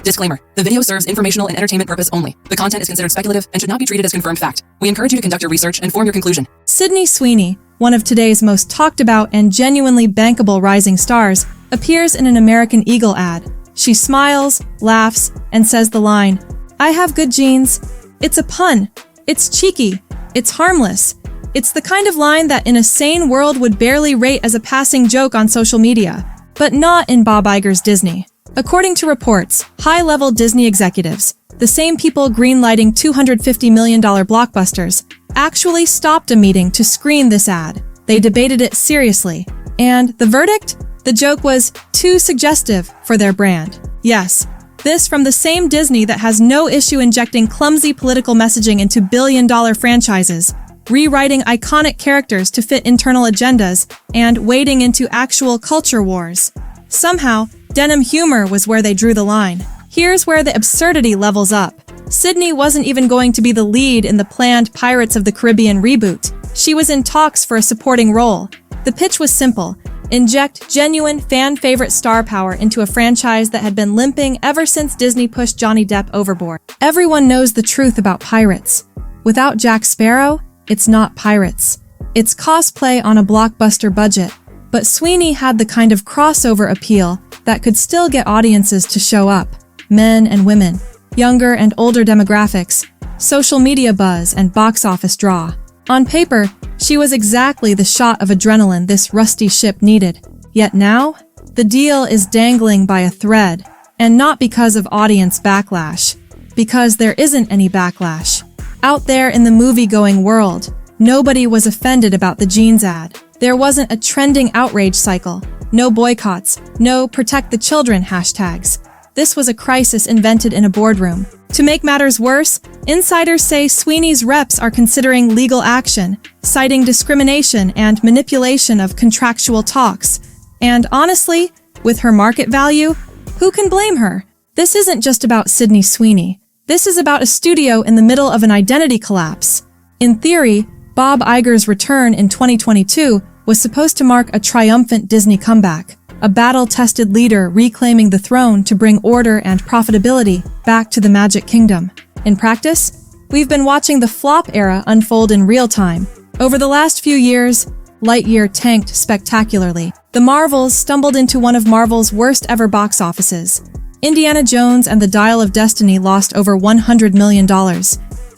Disclaimer. The video serves informational and entertainment purpose only. The content is considered speculative and should not be treated as confirmed fact. We encourage you to conduct your research and form your conclusion. Sydney Sweeney, one of today's most talked about and genuinely bankable rising stars, appears in an American Eagle ad. She smiles, laughs, and says the line, "I have good genes." It's a pun. It's cheeky. It's harmless. It's the kind of line that in a sane world would barely rate as a passing joke on social media, but not in Bob Iger's Disney. According to reports, high-level Disney executives, the same people greenlighting $250 million blockbusters, actually stopped a meeting to screen this ad. They debated it seriously. And the verdict? The joke was too suggestive for their brand. Yes, this from the same Disney that has no issue injecting clumsy political messaging into billion-dollar franchises, rewriting iconic characters to fit internal agendas, and wading into actual culture wars. Somehow, denim humor was where they drew the line. Here's where the absurdity levels up. Sydney wasn't even going to be the lead in the planned Pirates of the Caribbean reboot. She was in talks for a supporting role. The pitch was simple. Inject genuine fan-favorite star power into a franchise that had been limping ever since Disney pushed Johnny Depp overboard. Everyone knows the truth about pirates. Without Jack Sparrow, it's not pirates. It's cosplay on a blockbuster budget. But Sweeney had the kind of crossover appeal that could still get audiences to show up. Men and women, younger and older demographics, social media buzz, and box office draw. On paper, she was exactly the shot of adrenaline this rusty ship needed. Yet now, the deal is dangling by a thread. And not because of audience backlash. Because there isn't any backlash. Out there in the movie-going world, nobody was offended about the jeans ad. There wasn't a trending outrage cycle, no boycotts, no protect the children hashtags. This was a crisis invented in a boardroom. To make matters worse, insiders say Sweeney's reps are considering legal action, citing discrimination and manipulation of contractual talks. And honestly, with her market value, who can blame her? This isn't just about Sydney Sweeney. This is about a studio in the middle of an identity collapse. In theory, Bob Iger's return in 2022 was supposed to mark a triumphant Disney comeback, a battle-tested leader reclaiming the throne to bring order and profitability back to the Magic Kingdom. In practice, we've been watching the flop era unfold in real time. Over the last few years, Lightyear tanked spectacularly. The Marvels stumbled into one of Marvel's worst-ever box offices. Indiana Jones and the Dial of Destiny lost over $100 million.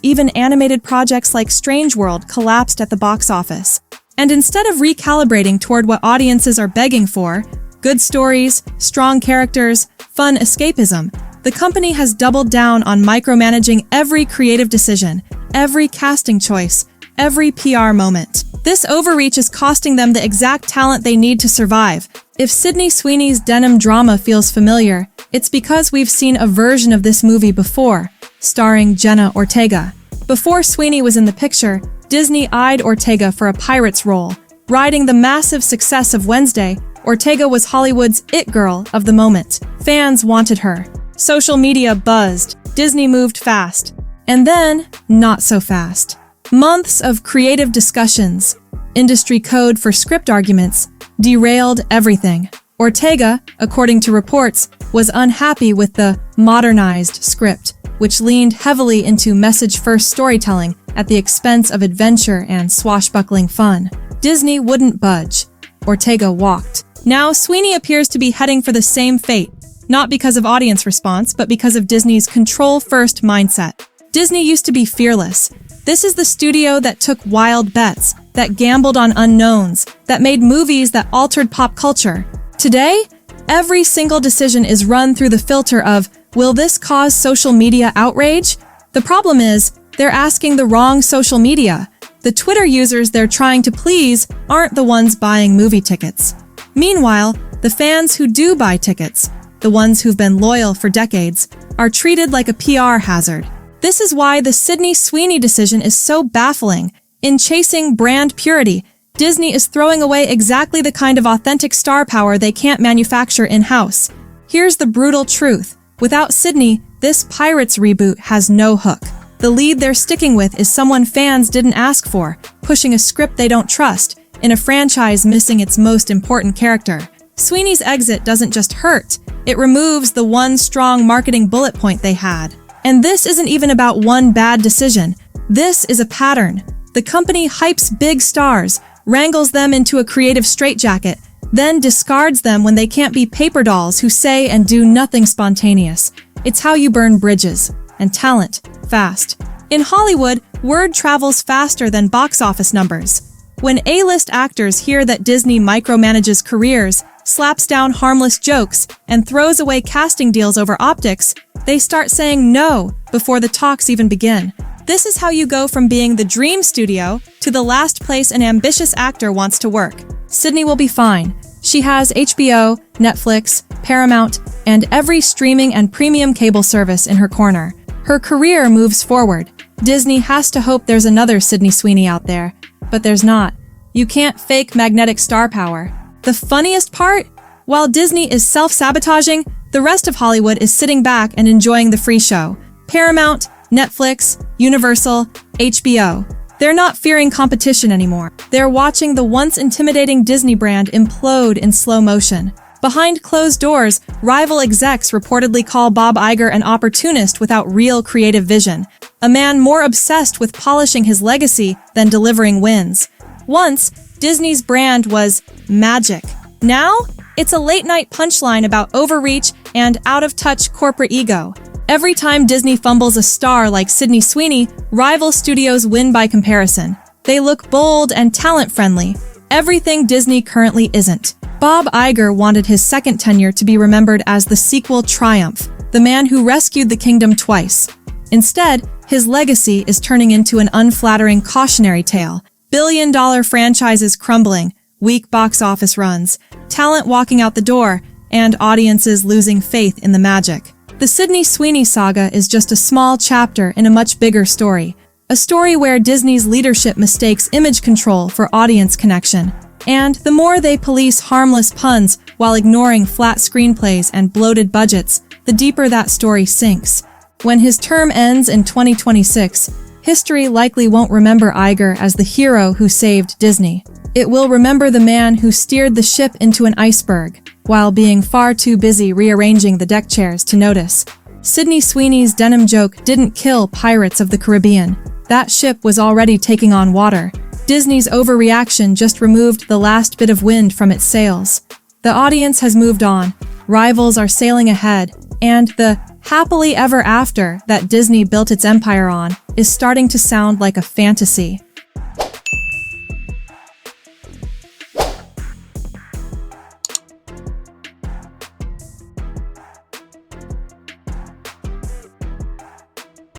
Even animated projects like Strange World collapsed at the box office. And instead of recalibrating toward what audiences are begging for, good stories, strong characters, fun escapism, the company has doubled down on micromanaging every creative decision, every casting choice, every PR moment. This overreach is costing them the exact talent they need to survive. If Sydney Sweeney's denim drama feels familiar, it's because we've seen a version of this movie before, starring Jenna Ortega. Before Sweeney was in the picture, Disney eyed Ortega for a pirate's role. Riding the massive success of Wednesday, Ortega was Hollywood's it girl of the moment. Fans wanted her. Social media buzzed. Disney moved fast. And then, not so fast. Months of creative discussions, industry code for script arguments, derailed everything. Ortega, according to reports, was unhappy with the modernized script, which leaned heavily into message-first storytelling at the expense of adventure and swashbuckling fun. Disney wouldn't budge. Ortega walked. Now, Sweeney appears to be heading for the same fate, not because of audience response, but because of Disney's control-first mindset. Disney used to be fearless. This is the studio that took wild bets, that gambled on unknowns, that made movies that altered pop culture. Today, every single decision is run through the filter of, will this cause social media outrage? The problem is, they're asking the wrong social media. The Twitter users they're trying to please aren't the ones buying movie tickets. Meanwhile, the fans who do buy tickets, the ones who've been loyal for decades, are treated like a PR hazard. This is why the Sydney Sweeney decision is so baffling. In chasing brand purity, Disney is throwing away exactly the kind of authentic star power they can't manufacture in-house. Here's the brutal truth. Without Sydney, this Pirates reboot has no hook. The lead they're sticking with is someone fans didn't ask for, pushing a script they don't trust, in a franchise missing its most important character. Sweeney's exit doesn't just hurt, it removes the one strong marketing bullet point they had. And this isn't even about one bad decision. This is a pattern. The company hypes big stars, wrangles them into a creative straitjacket, then discards them when they can't be paper dolls who say and do nothing spontaneous. It's how you burn bridges. And talent, fast. In Hollywood, word travels faster than box office numbers. When A-list actors hear that Disney micromanages careers, slaps down harmless jokes, and throws away casting deals over optics, they start saying no before the talks even begin. This is how you go from being the dream studio to the last place an ambitious actor wants to work. Sydney will be fine. She has HBO, Netflix, Paramount, and every streaming and premium cable service in her corner. Her career moves forward. Disney has to hope there's another Sydney Sweeney out there, but there's not. You can't fake magnetic star power. The funniest part? While Disney is self-sabotaging, the rest of Hollywood is sitting back and enjoying the free show. Paramount, Netflix, Universal, HBO. They're not fearing competition anymore. They're watching the once intimidating Disney brand implode in slow motion. Behind closed doors, rival execs reportedly call Bob Iger an opportunist without real creative vision, a man more obsessed with polishing his legacy than delivering wins. Once, Disney's brand was magic. Now, it's a late-night punchline about overreach and out-of-touch corporate ego. Every time Disney fumbles a star like Sydney Sweeney, rival studios win by comparison. They look bold and talent-friendly. Everything Disney currently isn't. Bob Iger wanted his second tenure to be remembered as the sequel triumph, the man who rescued the kingdom twice. Instead, his legacy is turning into an unflattering cautionary tale. Billion-dollar franchises crumbling, weak box office runs, talent walking out the door, and audiences losing faith in the magic. The Sydney Sweeney saga is just a small chapter in a much bigger story. A story where Disney's leadership mistakes image control for audience connection. And the more they police harmless puns while ignoring flat screenplays and bloated budgets, the deeper that story sinks. When his term ends in 2026, history likely won't remember Iger as the hero who saved Disney. It will remember the man who steered the ship into an iceberg, while being far too busy rearranging the deck chairs to notice. Sydney Sweeney's denim joke didn't kill Pirates of the Caribbean. That ship was already taking on water. Disney's overreaction just removed the last bit of wind from its sails. The audience has moved on, rivals are sailing ahead, and the happily ever after that Disney built its empire on is starting to sound like a fantasy.